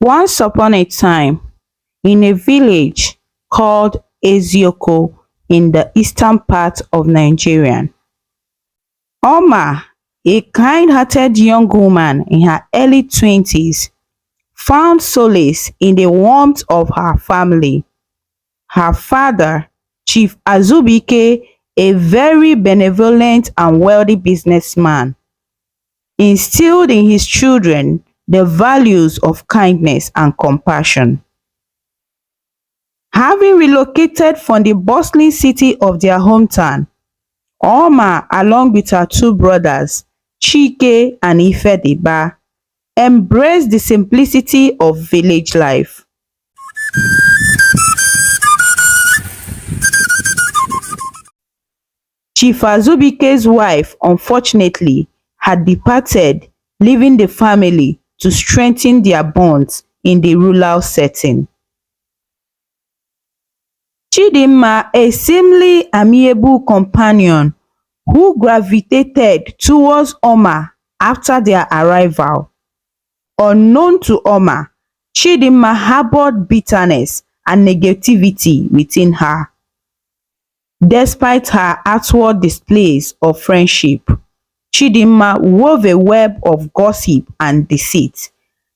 Once upon a time, in a village called Ezioko in the eastern part of Nigeria, Oma, a kind-hearted young woman in her early 20s, found solace in the warmth of her family. Her father, Chief Azubike, a very benevolent and wealthy businessman, instilled in his children the values of kindness and compassion. Having relocated from the bustling city of their hometown, Oma, along with her two brothers, Chike and Ifediba, embraced the simplicity of village life. Chief Azubike's wife unfortunately had departed, leaving the family to strengthen their bonds in the rural setting. Chidinma, a seemingly amiable companion who gravitated towards Oma after their arrival. Unknown to Oma, Chidinma harbored bitterness and negativity within her. Despite her outward displays of friendship, Chidinma wove a web of gossip and deceit,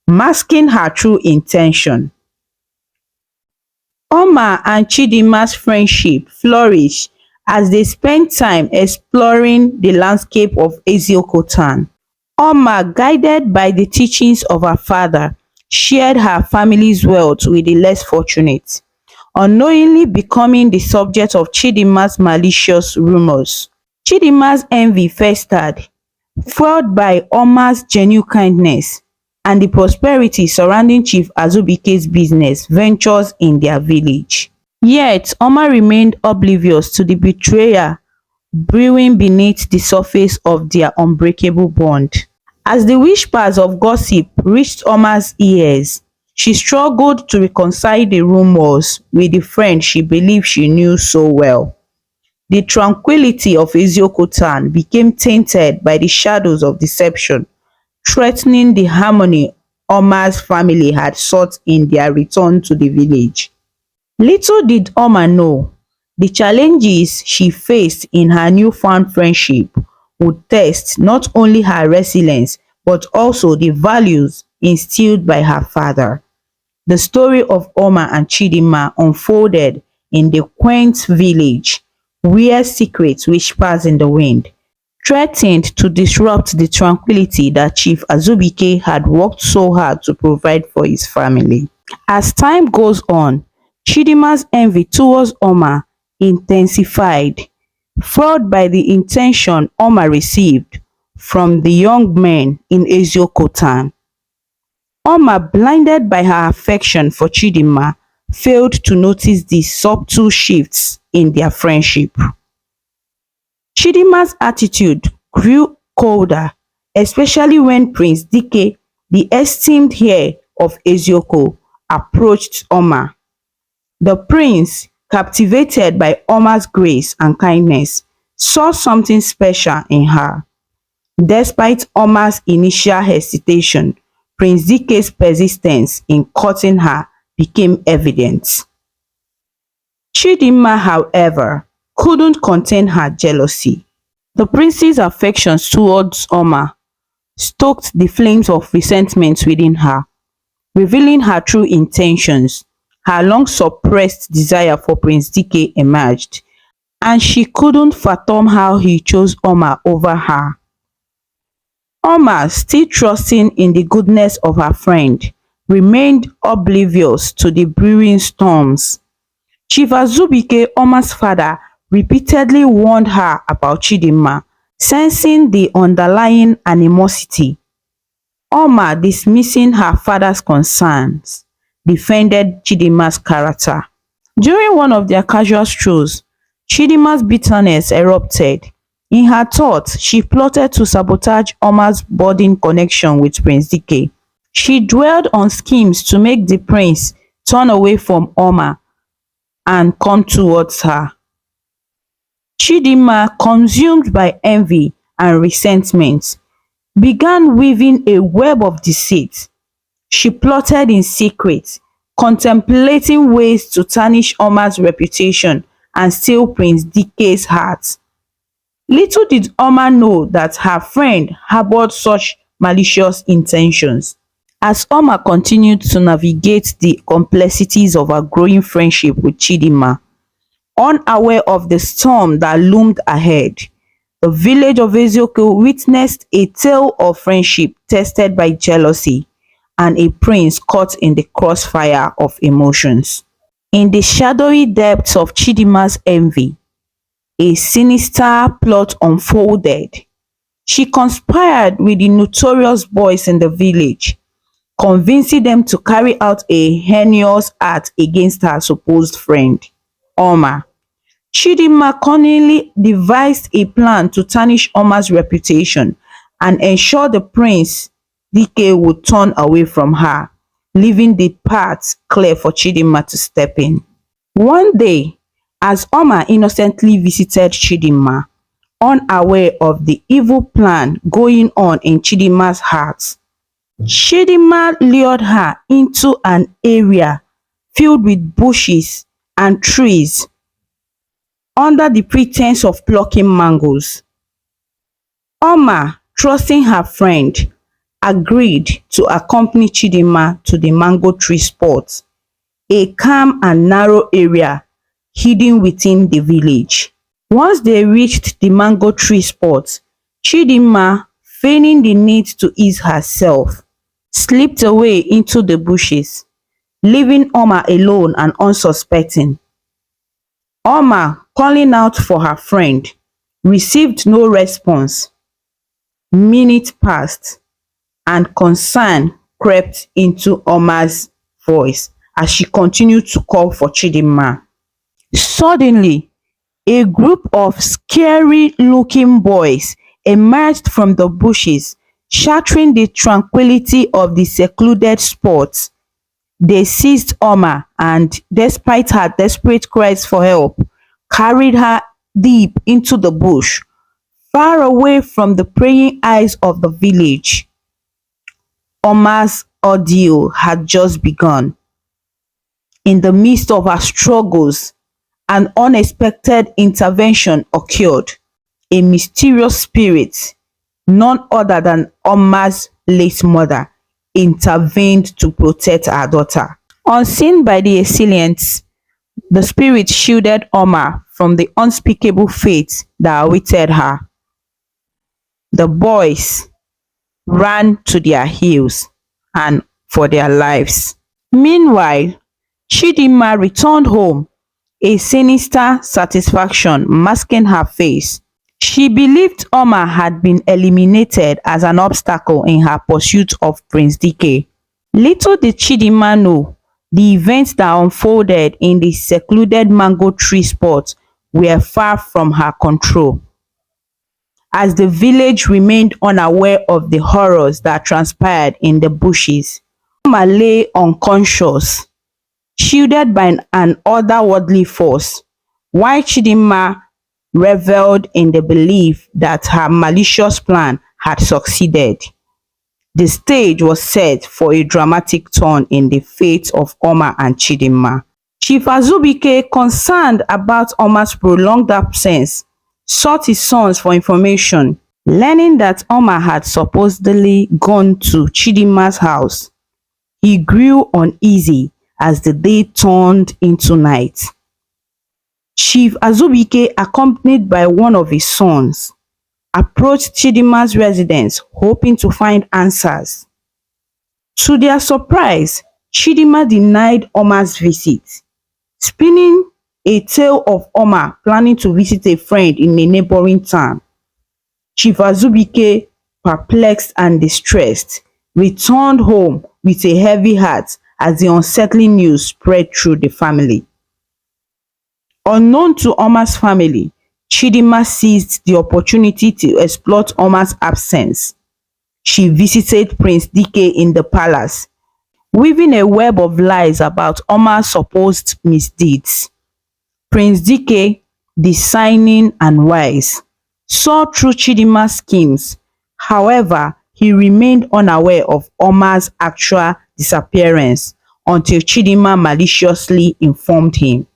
masking her true intention. Oma and Chidinma's friendship flourished as they spent time exploring the landscape of Ezioko town. Oma, guided by the teachings of her father, shared her family's wealth with the less fortunate, unknowingly becoming the subject of Chidinma's malicious rumors. Chidinma's envy festered, fueled by Oma's genuine kindness and the prosperity surrounding Chief Azubike's business ventures in their village. Yet, Oma remained oblivious to the betrayal brewing beneath the surface of their unbreakable bond. As the whispers of gossip reached Oma's ears, she struggled to reconcile the rumors with the friend she believed she knew so well. The tranquility of Ezioko town became tainted by the shadows of deception, threatening the harmony Oma's family had sought in their return to the village. Little did Oma know, the challenges she faced in her newfound friendship would test not only her resilience but also the values instilled by her father. The story of Oma and Chidinma unfolded in the quaint village where secrets whispered in the wind threatened to disrupt the tranquility that Chief Azubike had worked so hard to provide for his family. As time goes on, Chidinma's envy towards Oma intensified, fueled by the intention Oma received from the young men in Ezioko town. Oma, blinded by her affection for Chidinma, failed to notice the subtle shifts in their friendship. Chidinma's attitude grew colder, especially when Prince Dike, the esteemed heir of Ezioko, approached Oma. The prince, captivated by Oma's grace and kindness, saw something special in her. Despite Oma's initial hesitation, Prince Dike's persistence in courting her became evident. Chidinma, however, couldn't contain her jealousy. The prince's affections towards Oma stoked the flames of resentment within her, revealing her true intentions. Her long-suppressed desire for Prince Dike emerged, and she couldn't fathom how he chose Oma over her. Oma, still trusting in the goodness of her friend, remained oblivious to the brewing storms. Chief Azubike, Oma's father, repeatedly warned her about Chidinma, sensing the underlying animosity. Oma, dismissing her father's concerns, defended Chidinma's character. During one of their casual strolls, Chidinma's bitterness erupted. In her thoughts, she plotted to sabotage Oma's budding connection with Prince Dike. She dwelled on schemes to make the prince turn away from Oma and come towards her. Chidinma, consumed by envy and resentment, began weaving a web of deceit. She plotted in secret, contemplating ways to tarnish Oma's reputation and steal Prince Dike's heart. Little did Oma know that her friend harbored such malicious intentions. As Oma continued to navigate the complexities of her growing friendship with Chidinma, unaware of the storm that loomed ahead, the village of Eziokwe witnessed a tale of friendship tested by jealousy and a prince caught in the crossfire of emotions. In the shadowy depths of Chidinma's envy, a sinister plot unfolded. She conspired with the notorious boys in the village, convincing them to carry out a heinous act against her supposed friend, Oma. Chidinma cunningly devised a plan to tarnish Oma's reputation and ensure the Prince Dike would turn away from her, leaving the path clear for Chidinma to step in. One day, as Oma innocently visited Chidinma, unaware of the evil plan going on in Chidinma's heart, Chidinma lured her into an area filled with bushes and trees under the pretense of plucking mangoes. Oma, trusting her friend, agreed to accompany Chidinma to the mango tree spot, a calm and narrow area hidden within the village. Once they reached the mango tree spot, Chidinma, feigning the need to ease herself, slipped away into the bushes, leaving Oma alone and unsuspecting. Oma, calling out for her friend, received no response. Minutes passed, and concern crept into Oma's voice as she continued to call for Chidinma. Suddenly, a group of scary-looking boys emerged from the bushes, shattering the tranquility of the secluded spot. They seized Oma and, despite her desperate cries for help, carried her deep into the bush, far away from the praying eyes of the village. Oma's ordeal had just begun. In the midst of her struggles, an unexpected intervention occurred. A mysterious spirit, none other than Oma's late mother, intervened to protect her daughter. Unseen by the assailants, the spirit shielded Oma from the unspeakable fate that awaited her. The boys ran to their heels and for their lives. Meanwhile, Chidinma returned home, a sinister satisfaction masking her face. She believed Oma had been eliminated as an obstacle in her pursuit of Prince Dike. Little did Chidinma know the events that unfolded in the secluded mango tree spot were far from her control. As the village remained unaware of the horrors that transpired in the bushes, Oma lay unconscious, shielded by an otherworldly force, while Chidinma reveled in the belief that her malicious plan had succeeded. The stage was set for a dramatic turn in the fate of Oma and Chidinma. Chief Azubike, concerned about Oma's prolonged absence, sought his sons for information. Learning that Oma had supposedly gone to Chidinma's house, he grew uneasy as the day turned into night. Chief Azubike, accompanied by one of his sons, approached Chidinma's residence hoping to find answers. To their surprise, Chidinma denied Oma's visit, spinning a tale of Oma planning to visit a friend in a neighboring town. Chief Azubike, perplexed and distressed, returned home with a heavy heart as the unsettling news spread through the family. Unknown to Oma's family, Chidinma seized the opportunity to exploit Oma's absence. She visited Prince Dike in the palace, weaving a web of lies about Oma's supposed misdeeds. Prince Dike, discerning and wise, saw through Chidinma's schemes. However, he remained unaware of Oma's actual disappearance until Chidinma maliciously informed him.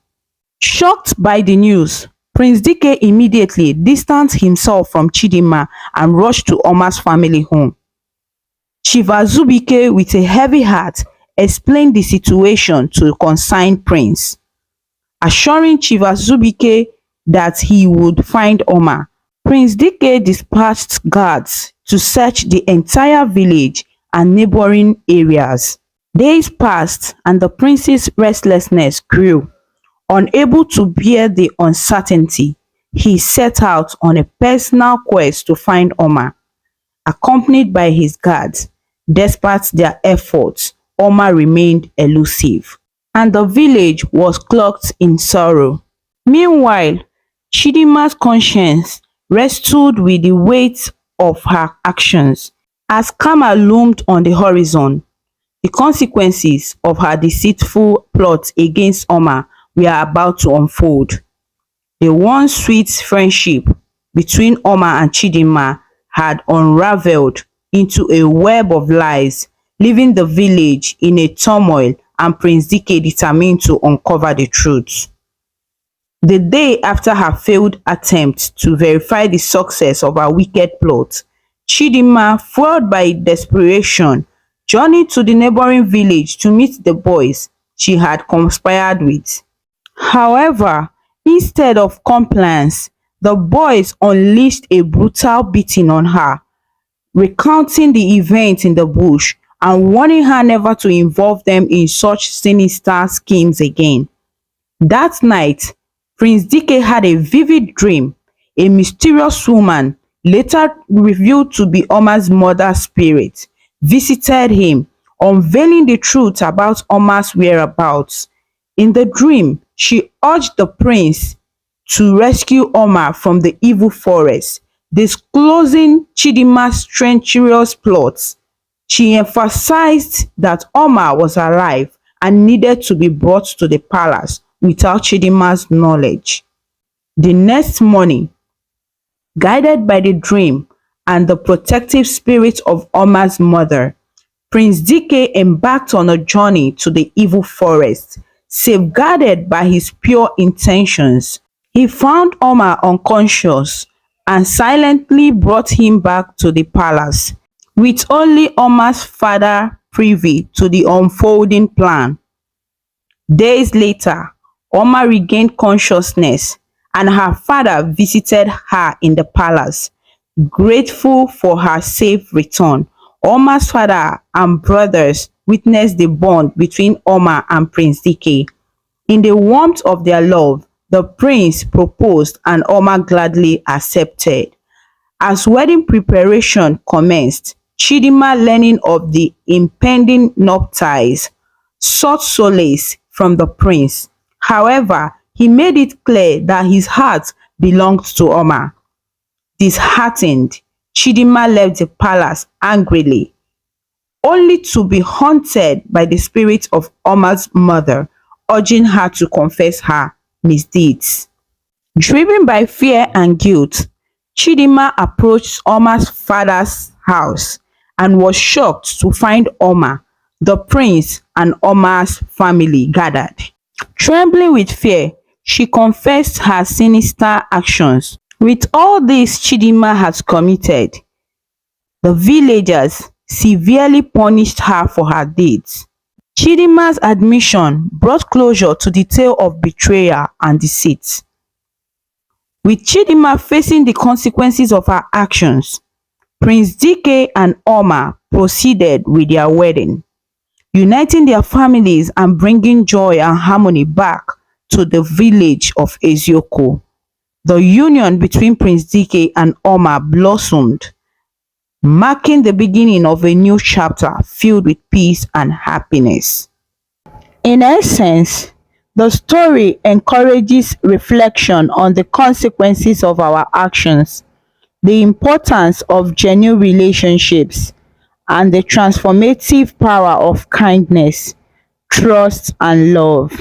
Shocked by the news, Prince Dike immediately distanced himself from Chidinma and rushed to Oma's family home. Chief Azubike, with a heavy heart, explained the situation to the concerned prince. Assuring Chief Azubike that he would find Oma, Prince Dike dispatched guards to search the entire village and neighboring areas. Days passed and the prince's restlessness grew. Unable to bear the uncertainty, he set out on a personal quest to find Oma. Accompanied by his guards, despite their efforts, Oma remained elusive, and the village was cloaked in sorrow. Meanwhile, Chidinma's conscience wrestled with the weight of her actions. As karma loomed on the horizon, the consequences of her deceitful plot against Oma were about to unfold. The once sweet friendship between Oma and Chidinma had unraveled into a web of lies, leaving the village in a turmoil and Prince Dike determined to uncover the truth. The day after her failed attempt to verify the success of her wicked plot, Chidinma, fueled by desperation, journeyed to the neighboring village to meet the boys she had conspired with. However, instead of compliance, the boys unleashed a brutal beating on her, recounting the events in the bush and warning her never to involve them in such sinister schemes again. That night, Prince Dike had a vivid dream. A mysterious woman, later revealed to be Oma's mother spirit, visited him, unveiling the truth about Oma's whereabouts. In the dream, she urged the prince to rescue Oma from the evil forest, disclosing Chidinma's treacherous plots. She emphasized that Oma was alive and needed to be brought to the palace without Chidinma's knowledge. The next morning, guided by the dream and the protective spirit of Oma's mother, Prince Dike embarked on a journey to the evil forest. Safeguarded by his pure intentions, he found Oma unconscious and silently brought him back to the palace, with only Oma's father privy to the unfolding plan. Days later, Oma regained consciousness and her father visited her in the palace. Grateful for her safe return, Oma's father and brothers witnessed the bond between Oma and Prince Dike. In the warmth of their love, the prince proposed and Oma gladly accepted. As wedding preparation commenced, Chidinma, learning of the impending nuptials, sought solace from the prince. However, he made it clear that his heart belonged to Oma. Disheartened, Chidinma left the palace angrily, only to be haunted by the spirit of Oma's mother, urging her to confess her misdeeds. Driven by fear and guilt, Chidinma approached Oma's father's house and was shocked to find Oma, the prince, and Oma's family gathered. Trembling with fear, she confessed her sinister actions. With all this Chidinma has committed, the villagers severely punished her for her deeds. Chidinma's admission brought closure to the tale of betrayal and deceit. With Chidinma facing the consequences of her actions, Prince Dike and Oma proceeded with their wedding, uniting their families and bringing joy and harmony back to the village of Ezioko. The union between Prince Dike and Oma blossomed, marking the beginning of a new chapter filled with peace and happiness. In essence, the story encourages reflection on the consequences of our actions, the importance of genuine relationships, and the transformative power of kindness, trust, and love.